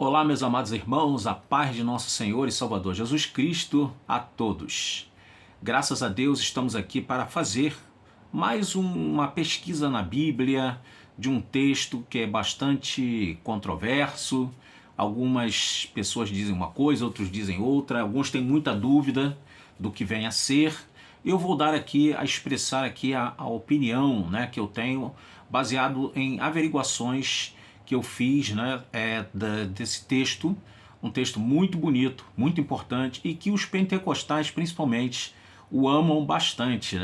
Olá, meus amados irmãos, a paz de nosso Senhor e Salvador Jesus Cristo a todos. Graças a Deus estamos aqui para fazer mais uma pesquisa na Bíblia de um texto que é bastante controverso. Algumas pessoas dizem uma coisa, outros dizem outra, alguns têm muita dúvida do que vem a ser. Eu vou dar aqui, expressar aqui a opinião, que eu tenho, baseado em averiguações que eu fiz, desse texto, um texto muito bonito, muito importante, e que os pentecostais principalmente o amam bastante,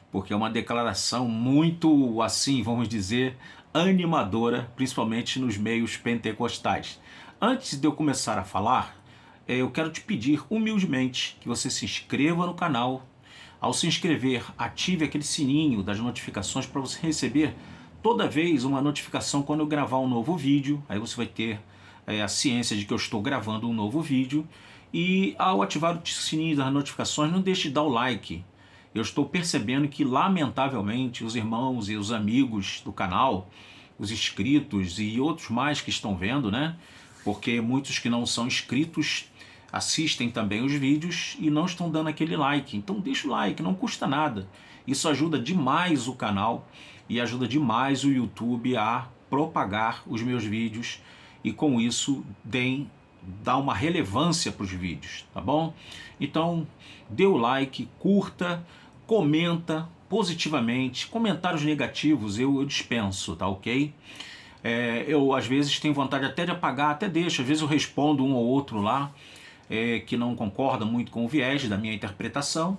porque é uma declaração muito, assim, vamos dizer, animadora, principalmente nos meios pentecostais. Antes de eu começar a falar, eu quero te pedir humildemente que você se inscreva no canal. Ao se inscrever, ative aquele sininho das notificações para você receber toda vez uma notificação quando eu gravar um novo vídeo. Aí você vai ter a ciência de que eu estou gravando um novo vídeo. E ao ativar o sininho das notificações, não deixe de dar o like. Eu estou percebendo que, lamentavelmente, os irmãos e os amigos do canal, os inscritos e outros mais que estão vendo, porque muitos que não são inscritos assistem também os vídeos e não estão dando aquele like. Então deixa o like, não custa nada. Isso ajuda demais o canal e ajuda demais o YouTube a propagar os meus vídeos e com isso dá uma relevância para os vídeos, tá bom? Então dê o like, curta, comenta positivamente. Comentários negativos eu dispenso, tá ok? Eu às vezes tenho vontade até de apagar, até deixo, às vezes eu respondo um ou outro lá que não concorda muito com o viés da minha interpretação,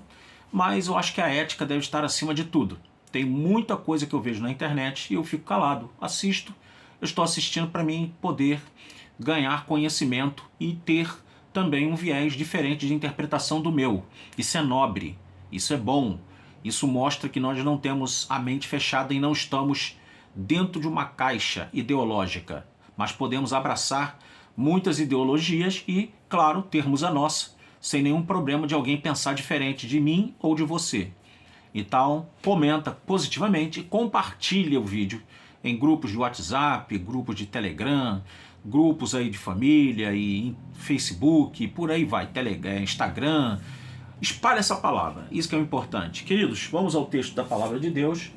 mas eu acho que a ética deve estar acima de tudo. Tem muita coisa que eu vejo na internet e eu fico calado, assisto. Eu estou assistindo para mim poder ganhar conhecimento e ter também um viés diferente de interpretação do meu. Isso é nobre, isso é bom, isso mostra que nós não temos a mente fechada e não estamos dentro de uma caixa ideológica, mas podemos abraçar muitas ideologias e, claro, termos a nossa, sem nenhum problema de alguém pensar diferente de mim ou de você. Então, comenta positivamente e compartilha o vídeo em grupos de WhatsApp, grupos de Telegram, grupos aí de família e em Facebook, e por aí vai, Telegram, Instagram. Espalha essa palavra, isso que é o importante. Queridos, vamos ao texto da palavra de Deus.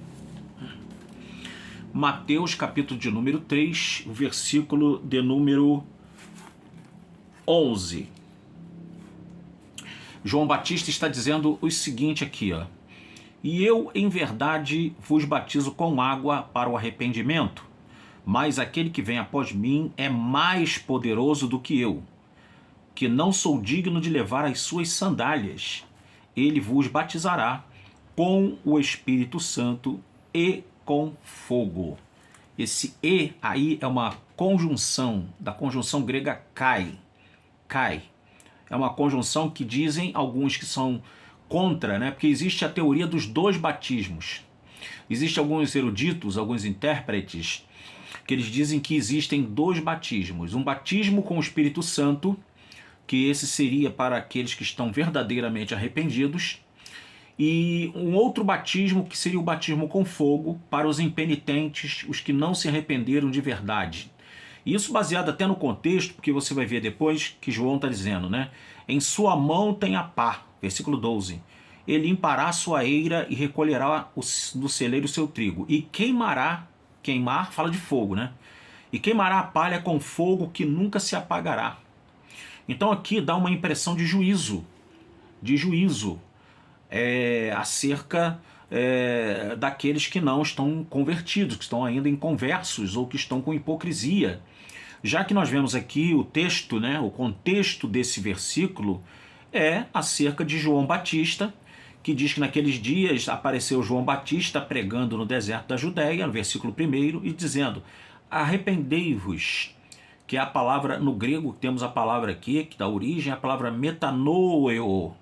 Mateus, capítulo de número 3, versículo de número 11. João Batista está dizendo o seguinte aqui, ó. E eu, em verdade, vos batizo com água para o arrependimento, mas aquele que vem após mim é mais poderoso do que eu, que não sou digno de levar as suas sandálias. Ele vos batizará com o Espírito Santo e com fogo. Esse e aí é uma conjunção, da conjunção grega kai. Kai. É uma conjunção que dizem alguns que são contra, porque existe a teoria dos dois batismos. Existem alguns eruditos, alguns intérpretes, que eles dizem que existem dois batismos. Um batismo com o Espírito Santo, que esse seria para aqueles que estão verdadeiramente arrependidos, e um outro batismo que seria o batismo com fogo para os impenitentes, os que não se arrependeram de verdade. Isso baseado até no contexto, porque você vai ver depois que João está dizendo, em sua mão tem a pá, versículo 12, ele limpará a sua eira e recolherá do celeiro o seu trigo, e queimar, fala de fogo, e queimará a palha com fogo que nunca se apagará. Então aqui dá uma impressão de juízo, acerca daqueles que não estão convertidos, que estão ainda inconversos ou que estão com hipocrisia. Já que nós vemos aqui o texto, o contexto desse versículo é acerca de João Batista, que diz que naqueles dias apareceu João Batista pregando no deserto da Judéia, no versículo 1, e dizendo: arrependei-vos, que é a palavra, no grego temos a palavra aqui, que dá origem à palavra metanoeo,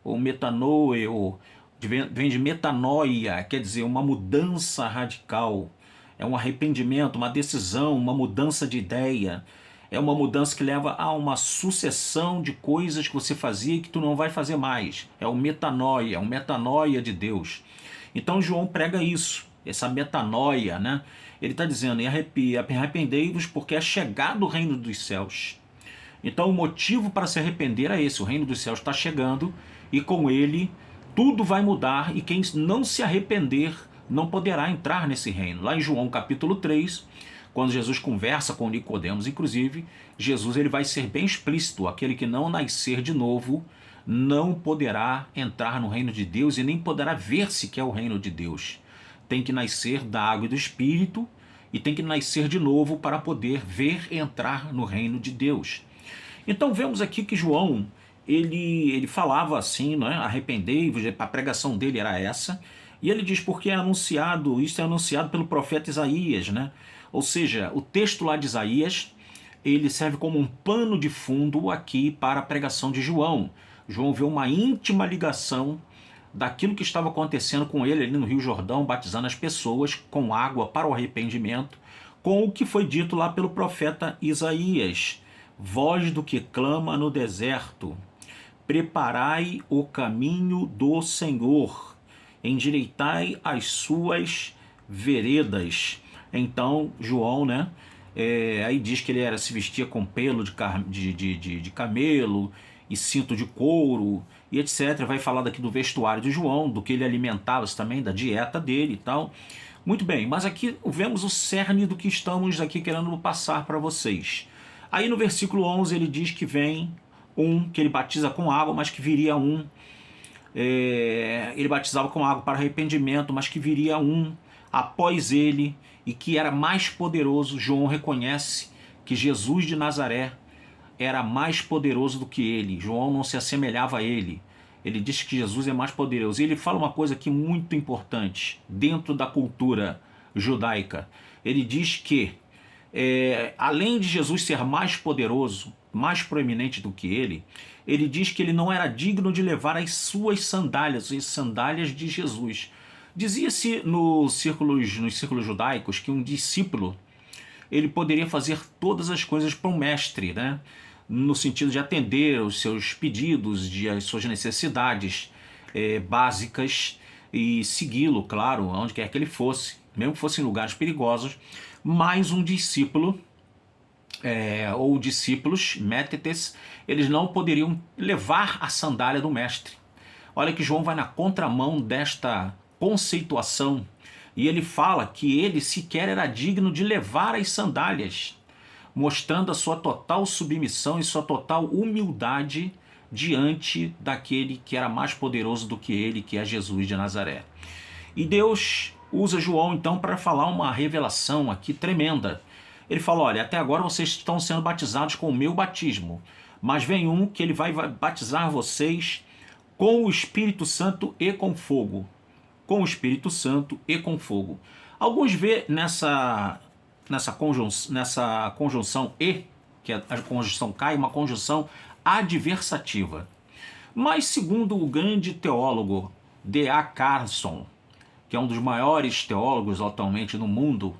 ou metanoeo, vem de metanoia, quer dizer, uma mudança radical, é um arrependimento, uma decisão, uma mudança de ideia, é uma mudança que leva a uma sucessão de coisas que você fazia e que tu não vai fazer mais, é o metanoia, de Deus. Então João prega isso, essa metanoia, né? Ele está dizendo, arrependei-vos porque é chegado o reino dos céus. Então o motivo para se arrepender é esse, o reino dos céus está chegando e com ele tudo vai mudar e quem não se arrepender não poderá entrar nesse reino. Lá em João capítulo 3, quando Jesus conversa com Nicodemos, inclusive, Jesus ele vai ser bem explícito, aquele que não nascer de novo não poderá entrar no reino de Deus e nem poderá ver se quer o reino de Deus. Tem que nascer da água e do Espírito e tem que nascer de novo para poder ver e entrar no reino de Deus. Então vemos aqui que João, ele falava assim, não é? Arrependei-vos, a pregação dele era essa, e ele diz porque é anunciado, isso é anunciado pelo profeta Isaías, né? Ou seja, o texto lá de Isaías, ele serve como um pano de fundo aqui para a pregação de João. João vê uma íntima ligação daquilo que estava acontecendo com ele ali no Rio Jordão, batizando as pessoas com água para o arrependimento, com o que foi dito lá pelo profeta Isaías. Voz do que clama no deserto, preparai o caminho do Senhor, endireitai as suas veredas. Então João, né, aí diz que ele se vestia com pelo de camelo e cinto de couro e etc. Vai falar daqui do vestuário de João, do que ele alimentava-se também, da dieta dele e tal. Muito bem, mas aqui vemos o cerne do que estamos aqui querendo passar para vocês. Aí no versículo 11 ele diz que vem que ele batiza com água, mas que viria ele batizava com água para arrependimento, mas que viria após ele e que era mais poderoso. João reconhece que Jesus de Nazaré era mais poderoso do que ele. João não se assemelhava a ele. Ele diz que Jesus é mais poderoso. E ele fala uma coisa aqui muito importante dentro da cultura judaica. Ele diz que além de Jesus ser mais poderoso, mais proeminente do que ele diz que ele não era digno de levar as suas sandálias, as sandálias de Jesus. Dizia-se nos círculos judaicos que um discípulo ele poderia fazer todas as coisas para um mestre, né? No sentido de atender os seus pedidos, as suas necessidades básicas e segui-lo, claro, onde quer que ele fosse, mesmo que fosse em lugares perigosos. Mas um discípulo, ou discípulos, métetes, eles não poderiam levar a sandália do mestre. Olha que João vai na contramão desta conceituação e ele fala que ele sequer era digno de levar as sandálias, mostrando a sua total submissão e sua total humildade diante daquele que era mais poderoso do que ele, que é Jesus de Nazaré. E Deus usa João então para falar uma revelação aqui tremenda. Ele fala, olha, até agora vocês estão sendo batizados com o meu batismo, mas vem um que ele vai batizar vocês com o Espírito Santo e com fogo. Com o Espírito Santo e com fogo. Alguns vê nessa conjunção e, que a conjunção cai, uma conjunção adversativa. Mas segundo o grande teólogo D.A. Carson, que é um dos maiores teólogos atualmente no mundo,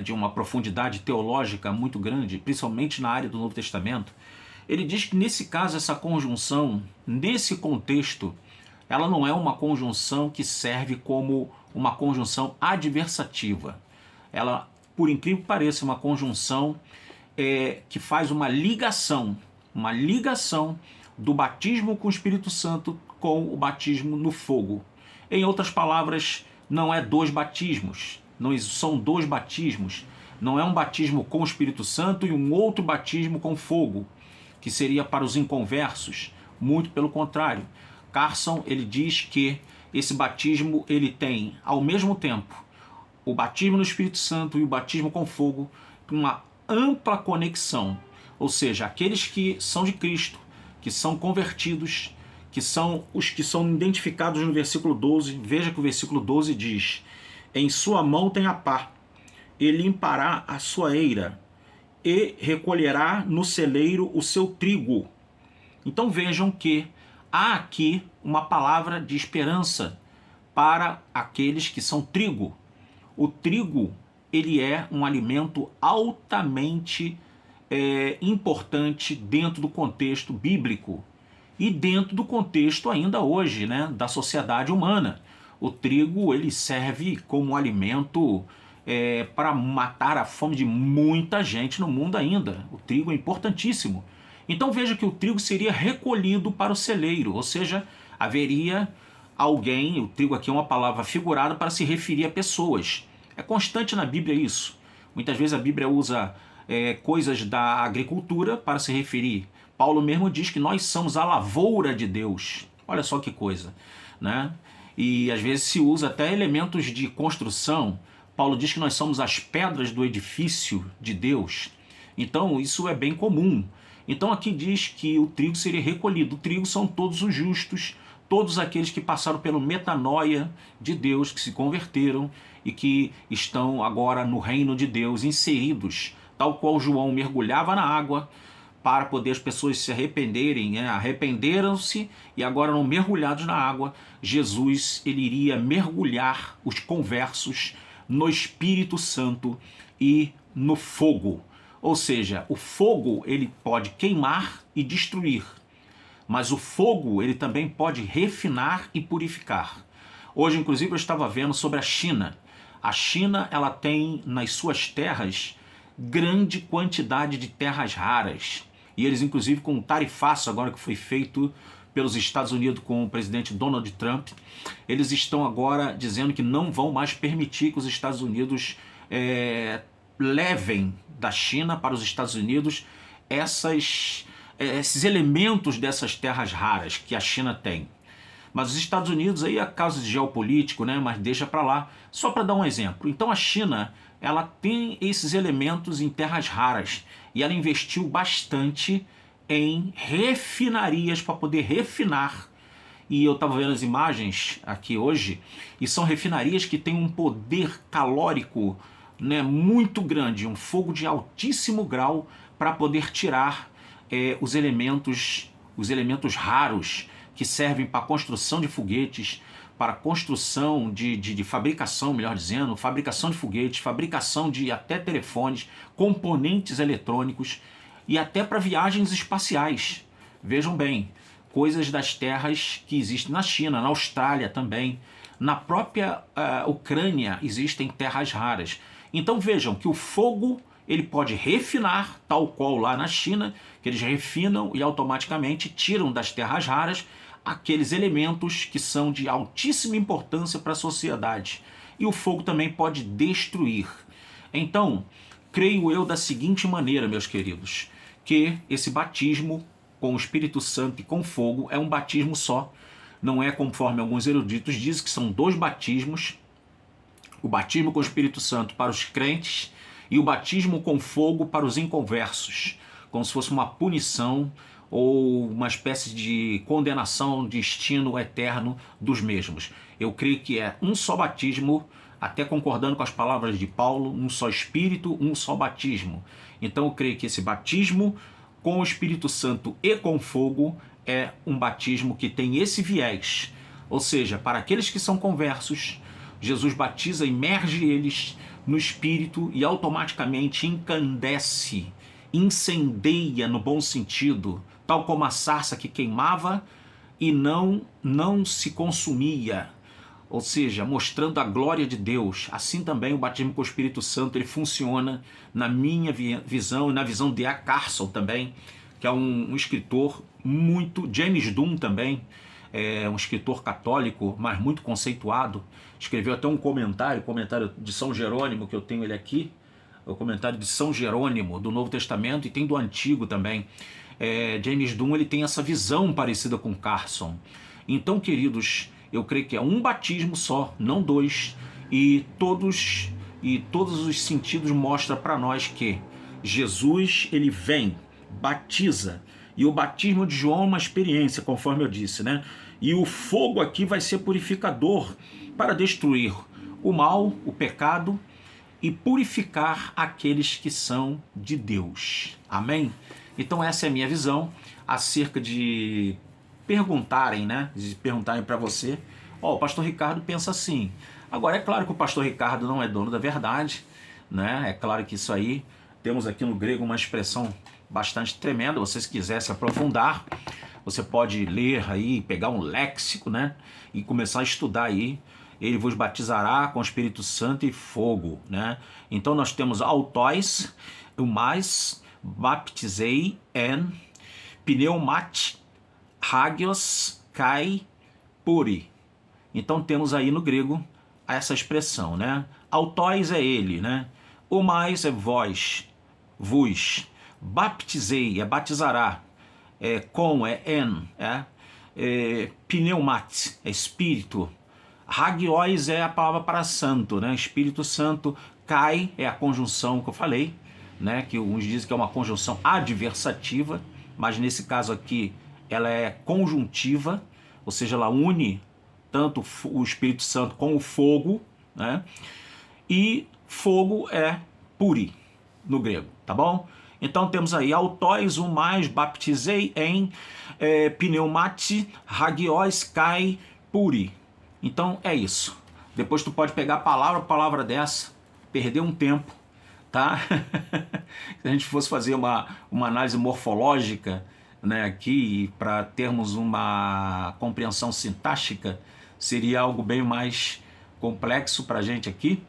de uma profundidade teológica muito grande, principalmente na área do Novo Testamento, ele diz que nesse caso essa conjunção, nesse contexto, ela não é uma conjunção que serve como uma conjunção adversativa. Ela, por incrível que pareça, é uma conjunção que faz uma ligação do batismo com o Espírito Santo com o batismo no fogo. Em outras palavras, não é dois batismos, não são dois batismos, não é um batismo com o Espírito Santo e um outro batismo com fogo, que seria para os inconversos, muito pelo contrário. Carson, ele diz que esse batismo ele tem, ao mesmo tempo, o batismo no Espírito Santo e o batismo com fogo, uma ampla conexão, ou seja, aqueles que são de Cristo, que são convertidos, que são os que são identificados no versículo 12, veja que o versículo 12 diz, em sua mão tem a pá, e limpará a sua eira, e recolherá no celeiro o seu trigo. Então vejam que há aqui uma palavra de esperança para aqueles que são trigo. O trigo, ele é um alimento altamente importante dentro do contexto bíblico e dentro do contexto ainda hoje, né, da sociedade humana. O trigo ele serve como alimento para matar a fome de muita gente no mundo ainda. O trigo é importantíssimo. Então veja que o trigo seria recolhido para o celeiro, ou seja, haveria alguém, o trigo aqui é uma palavra figurada para se referir a pessoas. É constante na Bíblia isso. Muitas vezes a Bíblia usa coisas da agricultura para se referir. Paulo mesmo diz que nós somos a lavoura de Deus. Olha só que coisa, né? E às vezes se usa até elementos de construção. Paulo diz que nós somos as pedras do edifício de Deus. Então isso é bem comum. Então aqui diz que o trigo seria recolhido. O trigo são todos os justos, todos aqueles que passaram pelo metanoia de Deus, que se converteram e que estão agora no reino de Deus, inseridos, tal qual João mergulhava na água para poder as pessoas se arrependerem, arrependeram-se e agora não mergulhados na água, Jesus ele iria mergulhar os conversos no Espírito Santo e no fogo. Ou seja, o fogo ele pode queimar e destruir, mas o fogo ele também pode refinar e purificar. Hoje, inclusive, eu estava vendo sobre a China. A China ela tem nas suas terras grande quantidade de terras raras. E eles, inclusive, com um tarifaço agora que foi feito pelos Estados Unidos com o presidente Donald Trump, eles estão agora dizendo que não vão mais permitir que os Estados Unidos levem da China para os Estados Unidos esses elementos dessas terras raras que a China tem. Mas os Estados Unidos aí é caso de geopolítico, né? Mas deixa para lá. Só para dar um exemplo. Então a China ela tem esses elementos em terras raras e ela investiu bastante em refinarias para poder refinar. E eu estava vendo as imagens aqui hoje e são refinarias que têm um poder calórico, né, muito grande, um fogo de altíssimo grau para poder tirar os elementos raros que servem para a construção de foguetes, para a construção de fabricação, melhor dizendo, fabricação de foguetes, fabricação de até telefones, componentes eletrônicos e até para viagens espaciais. Vejam bem, coisas das terras que existem na China, na Austrália também, na própria Ucrânia existem terras raras. Então vejam que o fogo ele pode refinar, tal qual lá na China, que eles refinam e automaticamente tiram das terras raras aqueles elementos que são de altíssima importância para a sociedade. E o fogo também pode destruir. Então, creio eu da seguinte maneira, meus queridos, que esse batismo com o Espírito Santo e com fogo é um batismo só. Não é conforme alguns eruditos dizem que são dois batismos. O batismo com o Espírito Santo para os crentes e o batismo com fogo para os inconversos, como se fosse uma punição ou uma espécie de condenação, destino eterno dos mesmos. Eu creio que é um só batismo, até concordando com as palavras de Paulo, um só Espírito, um só batismo. Então eu creio que esse batismo com o Espírito Santo e com fogo é um batismo que tem esse viés. Ou seja, para aqueles que são conversos, Jesus batiza, imerge eles no Espírito e automaticamente incandesce, incendeia no bom sentido, tal como a sarça que queimava e não se consumia, ou seja, mostrando a glória de Deus. Assim também o batismo com o Espírito Santo ele funciona na minha visão e na visão de A. Carson também, que é um escritor muito, James Dunn também, é um escritor católico, mas muito conceituado, escreveu até um comentário de São Jerônimo, que eu tenho ele aqui, o comentário de São Jerônimo, do Novo Testamento, e tem do Antigo também. James Dunn ele tem essa visão parecida com Carson. Então, queridos, eu creio que é um batismo só, não dois, e todos os sentidos mostram para nós que Jesus ele vem, batiza, e o batismo de João é uma experiência, conforme eu disse, né? E o fogo aqui vai ser purificador para destruir o mal, o pecado e purificar aqueles que são de Deus. Amém? Então essa é a minha visão acerca de perguntarem, né? De perguntarem para você, o pastor Ricardo pensa assim. Agora é claro que o pastor Ricardo não é dono da verdade, né? É claro que isso aí, temos aqui no grego uma expressão bastante tremenda. Você, se quiser se aprofundar, você pode ler aí, pegar um léxico, né? E começar a estudar aí ele vos batizará com o Espírito Santo e fogo, né? Então nós temos autóis, o mais, baptizei en, pneumati, hagios, kai, puri. Então temos aí no grego essa expressão, né? Autóis é ele, né? O mais é vós, vos. Baptizei é batizará, com é en, pneumat é espírito. Hagios é a palavra para santo, né? Espírito Santo. Kai é a conjunção que eu falei, né? Que uns dizem que é uma conjunção adversativa, mas nesse caso aqui ela é conjuntiva, ou seja, ela une tanto o Espírito Santo com o fogo, né? E fogo é puri no grego, tá bom? Então temos aí autóis, o mais, baptizei em, pneumati, hagios, kai, puri. Então é isso. Depois tu pode pegar palavra dessa, perder um tempo, tá? Se a gente fosse fazer uma análise morfológica, né, aqui, para termos uma compreensão sintática, seria algo bem mais complexo para a gente aqui,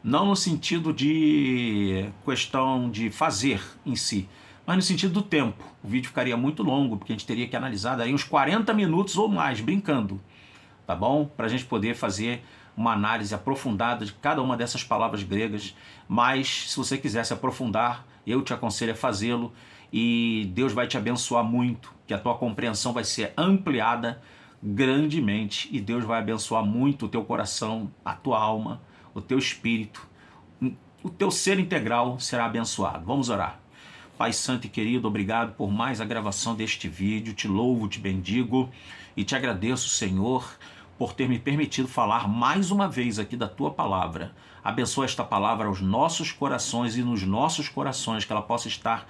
não no sentido de questão de fazer em si, mas no sentido do tempo. O vídeo ficaria muito longo, porque a gente teria que analisar daí uns 40 minutos ou mais, brincando, tá bom? Para a gente poder fazer uma análise aprofundada de cada uma dessas palavras gregas, mas se você quiser se aprofundar, eu te aconselho a fazê-lo e Deus vai te abençoar muito, que a tua compreensão vai ser ampliada grandemente e Deus vai abençoar muito o teu coração, a tua alma, o teu espírito, o teu ser integral será abençoado. Vamos orar. Pai santo e querido, obrigado por mais a gravação deste vídeo, te louvo, te bendigo e te agradeço, Senhor, por ter me permitido falar mais uma vez aqui da tua palavra. Abençoa esta palavra aos nossos corações e nos nossos corações, que ela possa estar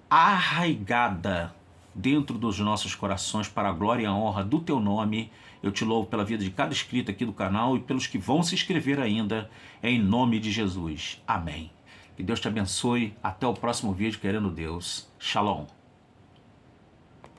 arraigada dentro dos nossos corações para a glória e a honra do teu nome. Eu te louvo pela vida de cada inscrito aqui do canal e pelos que vão se inscrever ainda, em nome de Jesus. Amém. Que Deus te abençoe. Até o próximo vídeo, querendo Deus. Shalom.